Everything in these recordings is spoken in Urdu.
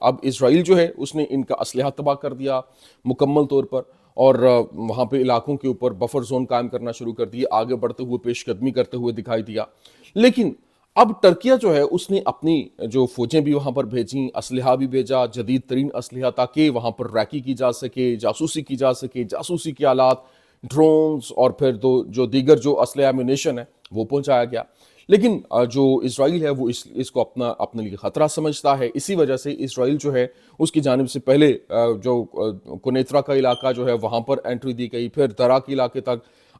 اب اسرائیل جو ہے اس نے ان کا اسلحہ تباہ کر دیا مکمل طور پر، اور وہاں پہ علاقوں کے اوپر بفر زون قائم کرنا شروع کر دیے، آگے بڑھتے ہوئے پیش قدمی کرتے ہوئے دکھائی دیا۔ لیکن اب ترکیہ جو ہے اس نے اپنی جو فوجیں بھی وہاں پر بھیجیں، اسلحہ بھی بھیجا، جدید ترین اسلحہ، تاکہ وہاں پر ریکی کی جا سکے، جاسوسی کی جا سکے، جاسوسی کے آلات، ڈرونز، اور پھر جو دیگر جو اسلحہ ایمونیشن ہے وہ پہنچایا گیا۔ لیکن جو اسرائیل ہے وہ اس کو اپنے لیے خطرہ سمجھتا ہے، اسی وجہ سے اسرائیل جو ہے اس کی جانب سے پہلے جو کنیترا کا علاقہ جو ہے وہاں پر انٹری دی گئی، پھر درا کے علاقے تک،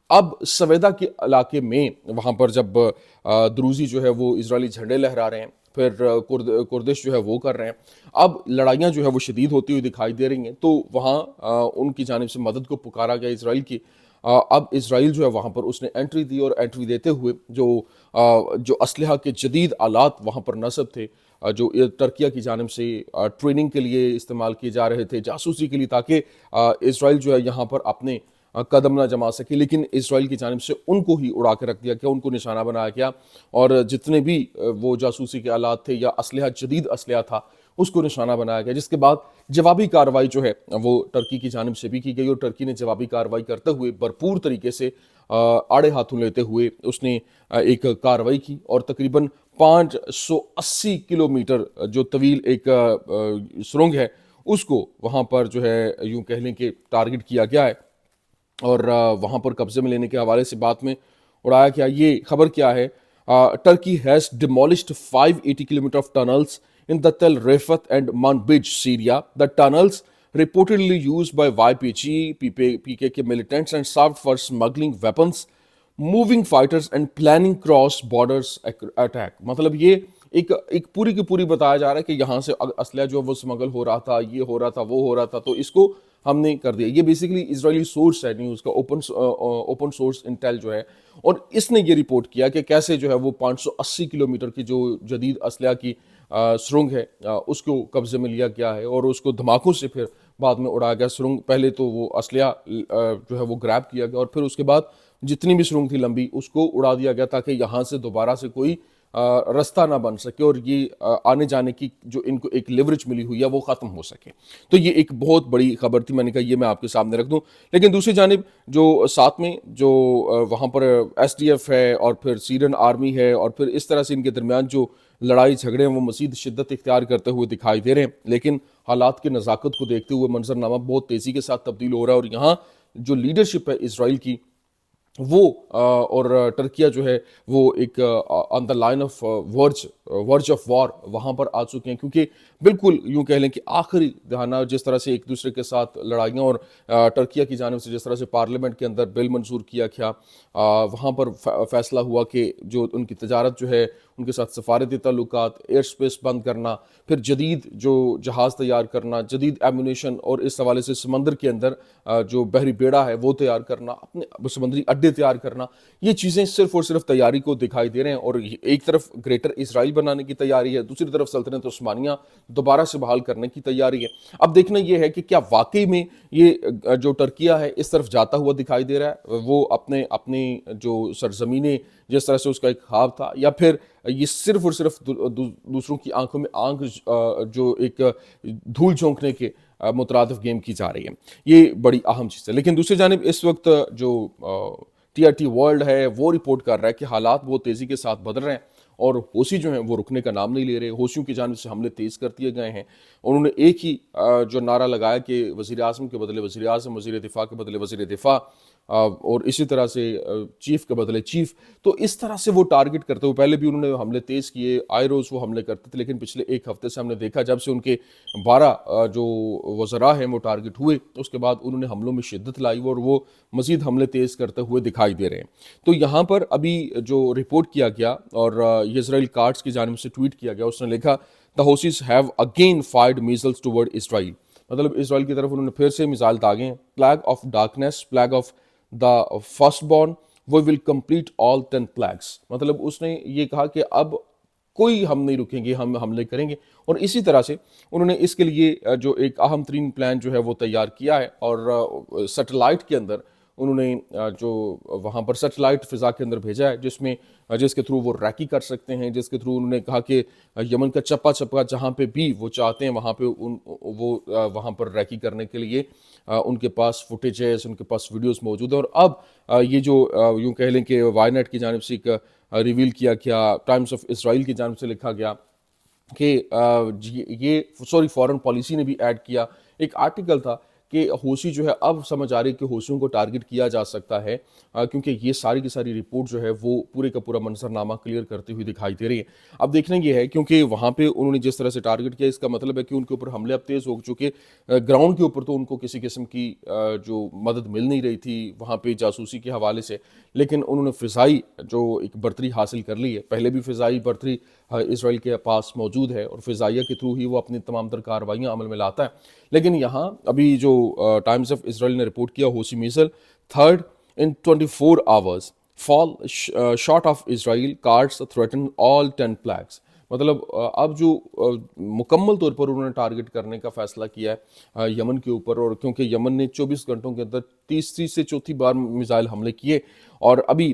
اب سویدا کے علاقے میں وہاں پر جب دروزی جو ہے وہ اسرائیلی جھنڈے لہرا رہے ہیں، پھر کردش جو ہے وہ کر رہے ہیں، اب لڑائیاں جو ہے وہ شدید ہوتی ہوئی دکھائی دے رہی ہیں، تو وہاں ان کی جانب سے مدد کو پکارا گیا اسرائیل کی۔ اب اسرائیل جو ہے وہاں پر اس نے انٹری دی، اور انٹری دیتے ہوئے جو اسلحہ کے جدید آلات وہاں پر نصب تھے، جو ترکیہ کی جانب سے ٹریننگ کے لیے استعمال کیے جا رہے تھے، جاسوسی کے لیے، تاکہ اسرائیل جو ہے یہاں پر اپنے قدم نہ جما سکے، لیکن اسرائیل کی جانب سے ان کو ہی اڑا کے رکھ دیا گیا، ان کو نشانہ بنایا گیا، اور جتنے بھی وہ جاسوسی کے آلات تھے یا اسلحہ، جدید اسلحہ تھا، اس کو نشانہ بنایا گیا، جس کے بعد جوابی کارروائی جو ہے وہ ترکی کی جانب سے بھی کی گئی، اور ترکی نے جوابی کارروائی کرتے ہوئے بھرپور طریقے سے آڑے ہاتھوں لیتے ہوئے اس نے ایک کارروائی کی، اور تقریباً 580 کلومیٹر جو طویل ایک سرنگ ہے اس کو وہاں پر جو ہے یوں کہہ لیں کہ ٹارگٹ کیا گیا ہے، اور وہاں پر قبضے میں لینے کے حوالے سے بات میں اڑایا گیا۔ یہ خبر کیا ہے؟ Turkey has demolished 580 kilometre of tunnels in the Tel Rifat and Manbij, Syria. The tunnels reportedly used by YPG, PKK militants and served for smuggling weapons, moving fighters and planning cross borders attack. مطلب یہ ایک پوری کی پوری بتایا جا رہا ہے کہ یہاں سے اسلحہ جو ہے وہ سمگل ہو رہا تھا، یہ ہو رہا تھا، وہ ہو رہا تھا، تو اس کو ہم نے کر دیا۔ یہ بیسیکلی اسرائیلی سورس ہے نیوز کا، اوپن سورس انٹیل جو ہے، اور اس نے یہ رپورٹ کیا کہ کیسے جو ہے وہ 580 کلومیٹر کی جو جدید اسلحہ کی سرنگ ہے اس کو قبضے میں لیا گیا ہے، اور اس کو دھماکوں سے پھر بعد میں اڑایا گیا۔ سرنگ پہلے تو وہ اسلحہ جو ہے وہ گریب کیا گیا، اور پھر اس کے بعد جتنی بھی سرنگ تھی لمبی اس کو اڑا دیا گیا، تاکہ یہاں سے دوبارہ سے کوئی رستہ نہ بن سکے، اور یہ آنے جانے کی جو ان کو ایک لیوریج ملی ہوئی ہے وہ ختم ہو سکے۔ تو یہ ایک بہت بڑی خبر تھی، میں نے کہا یہ میں آپ کے سامنے رکھ دوں۔ لیکن دوسری جانب جو ساتھ میں جو وہاں پر ایس ڈی ایف ہے، اور پھر سیرین آرمی ہے، اور پھر اس طرح سے ان کے درمیان جو لڑائی جھگڑے ہیں وہ مزید شدت اختیار کرتے ہوئے دکھائی دے رہے ہیں، لیکن حالات کی نزاکت کو دیکھتے ہوئے منظرنامہ بہت تیزی کے ساتھ تبدیل ہو رہا ہے، اور یہاں جو لیڈرشپ ہے اسرائیل کی وہ اور ٹرکیہ جو ہے وہ ایک on the line of verge of war وہاں پر آ چکے ہیں، کیونکہ بالکل یوں کہہ لیں کہ آخری دہانہ جس طرح سے ایک دوسرے کے ساتھ لڑائیاں، اور ٹرکیہ کی جانب سے جس طرح سے پارلیمنٹ کے اندر بل منظور کیا گیا، وہاں پر فیصلہ ہوا کہ جو ان کی تجارت جو ہے، ان کے ساتھ سفارتی تعلقات، ایئر سپیس بند کرنا، پھر جدید جو جہاز تیار کرنا، جدید ایمونیشن، اور اس حوالے سے سمندر کے اندر جو بحری بیڑا ہے وہ تیار کرنا، اپنے سمندری اڈے تیار کرنا، یہ چیزیں صرف اور صرف تیاری کو دکھائی دے رہے ہیں، اور ایک طرف گریٹر اسرائیل بنانے کی تیاری ہے، دوسری طرف سلطنت عثمانیہ دوبارہ سے بحال کرنے کی تیاری ہے۔ اب دیکھنا یہ ہے کہ کیا واقعی میں یہ جو ٹرکیہ ہے اس طرف جاتا ہوا دکھائی دے رہا ہے، وہ اپنے جو سرزمینیں جس طرح سے اس کا ایک خواب تھا، یا پھر یہ صرف اور صرف دوسروں کی آنکھوں میں آنکھ جو ایک دھول جھونکنے کے مترادف گیم کی جا رہی ہے۔ یہ بڑی اہم چیز ہے۔ لیکن دوسری جانب اس وقت جو ٹی آر ٹی ورلڈ ہے وہ رپورٹ کر رہا ہے کہ حالات بہت تیزی کے ساتھ بدل رہے ہیں، اور حوثی جو ہیں وہ رکنے کا نام نہیں لے رہے۔ حوثیوں کی جانب سے حملے تیز کر دیے گئے ہیں، انہوں نے ایک ہی جو نعرہ لگایا کہ وزیر اعظم کے بدلے وزیر اعظم، وزیر دفاع کے بدلے وزیر دفاع، اور اسی طرح سے چیف کے بدلے چیف۔ تو اس طرح سے وہ ٹارگٹ کرتے ہوئے، پہلے بھی انہوں نے حملے تیز کیے، آئے روز وہ حملے کرتے تھے، لیکن پچھلے ایک ہفتے سے ہم نے دیکھا جب سے ان کے 12 جو وزراء ہیں وہ ٹارگٹ ہوئے، اس کے بعد انہوں نے حملوں میں شدت لائی، اور وہ مزید حملے تیز کرتے ہوئے دکھائی دے رہے ہیں۔ تو یہاں پر ابھی جو رپورٹ کیا گیا، اور یہ اسرائیل کارٹس کی جانب سے ٹویٹ کیا گیا، اس نے لکھا The Houthis have again fired missiles toward Israel. مطلب اسرائیل کی طرف انہوں نے پھر سے میزائل داغے ہیں۔ Plague of darkness, plague of the firstborn, we will complete all 10 plagues. مطلب اس نے یہ کہا کہ اب کوئی ہم نہیں رکیں گے، ہم حملے کریں گے، اور اسی طرح سے انہوں نے اس کے لیے جو ایک اہم ترین پلان جو ہے وہ تیار کیا ہے، اور سیٹلائٹ کے اندر انہوں نے جو وہاں پر سیٹلائٹ فضا کے اندر بھیجا ہے جس کے تھرو وہ ریکی کر سکتے ہیں، جس کے تھرو انہوں نے کہا کہ یمن کا چپا چپا جہاں پہ بھی وہ چاہتے ہیں وہاں پہ وہ وہاں پر ریکی کرنے کے لیے ان کے پاس فوٹیجز، ان کے پاس ویڈیوز موجود ہیں۔ اور اب یہ جو یوں کہہ لیں کہ وائی نیٹ کی جانب سے ایک ریویل کیا گیا، ٹائمز آف اسرائیل کی جانب سے لکھا گیا کہ یہ فورن پالیسی نے بھی ایڈ کیا، ایک آرٹیکل تھا کہ حوثی جو ہے اب سمجھ آ رہی ہے کہ حوثیوں کو ٹارگٹ کیا جا سکتا ہے، کیونکہ یہ ساری کی ساری رپورٹ جو ہے وہ پورے کا پورا منظرنامہ کلیئر کرتی ہوئی دکھائی دے رہی ہے۔ اب دیکھنا یہ ہے کیونکہ وہاں پہ انہوں نے جس طرح سے ٹارگٹ کیا، اس کا مطلب ہے کہ ان کے اوپر حملے اب تیز ہو چکے، گراؤنڈ کے اوپر تو ان کو کسی قسم کی جو مدد مل نہیں رہی تھی وہاں پہ جاسوسی کے حوالے سے، لیکن انہوں نے فضائی جو ایک برتری حاصل کر لی ہے۔ پہلے بھی فضائی برتری اسرائیل کے پاس موجود ہے اور فضائیہ کے تھرو ہی وہ اپنی تمام تر کارروائیاں عمل میں لاتا ہے، لیکن یہاں ابھی جو ٹائمز آف اسرائیل نے رپورٹ کیا، Houthi میزل third in 24 hours fall short of Israel cards threaten all 10 plagues۔ مطلب اب جو مکمل طور پر انہوں نے ٹارگٹ کرنے کا فیصلہ کیا ہے یمن کے اوپر، اور کیونکہ یمن نے 24 گھنٹوں کے اندر تیسری سے چوتھی بار میزائل حملے کیے، اور ابھی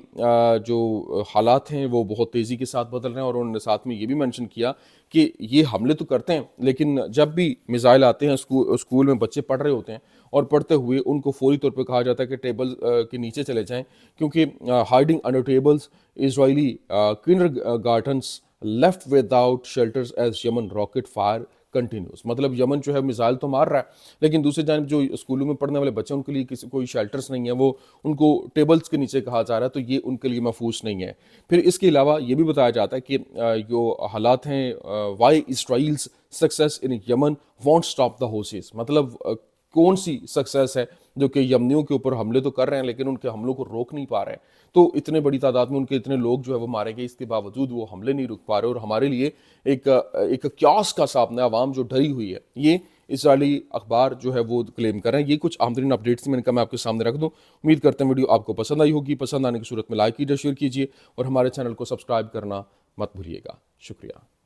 جو حالات ہیں وہ بہت تیزی کے ساتھ بدل رہے ہیں، اور انہوں نے ساتھ میں یہ بھی مینشن کیا کہ یہ حملے تو کرتے ہیں لیکن جب بھی میزائل آتے ہیں اسکول میں بچے پڑھ رہے ہوتے ہیں اور پڑھتے ہوئے ان کو فوری طور پہ کہا جاتا ہے کہ ٹیبل کے نیچے چلے جائیں، کیونکہ hiding under tables Israeli kindergartens left without shelters as Yemen rocket fire continues. مطلب یمن جو ہے میزائل تو مار رہا ہے لیکن دوسری جانب جو اسکولوں میں پڑھنے والے بچے ان کے لیے کوئی شیلٹرز نہیں ہیں، وہ ان کو ٹیبلز کے نیچے کہا جا رہا ہے، تو یہ ان کے لیے محفوظ نہیں ہے۔ پھر اس کے علاوہ یہ بھی بتایا جاتا ہے کہ جو حالات ہیں why Israel's success in Yemen won't stop the Houthis, مطلب کون سی سکسیس ہے جو کہ یمنیوں کے اوپر حملے تو کر رہے ہیں لیکن ان کے حملوں کو روک نہیں پا رہے ہیں، تو اتنے بڑی تعداد میں ان کے اتنے لوگ جو ہے وہ مارے گئے، اس کے باوجود وہ حملے نہیں رک پا رہے، اور ہمارے لیے ایک کیوس کا سامنا، عوام جو ڈری ہوئی ہے، یہ اسرائیلی اخبار جو ہے وہ کلیم کر رہے ہیں۔ یہ کچھ اہم ترین اپڈیٹس میں نے کہا میں آپ کے سامنے رکھ دوں۔ امید کرتے ہیں ویڈیو آپ کو پسند آئی ہوگی، پسند آنے کی صورت میں لائک کیجیے، شیئر کیجیے اور ہمارے چینل کو سبسکرائب کرنا مت بھولیے گا۔ شکریہ۔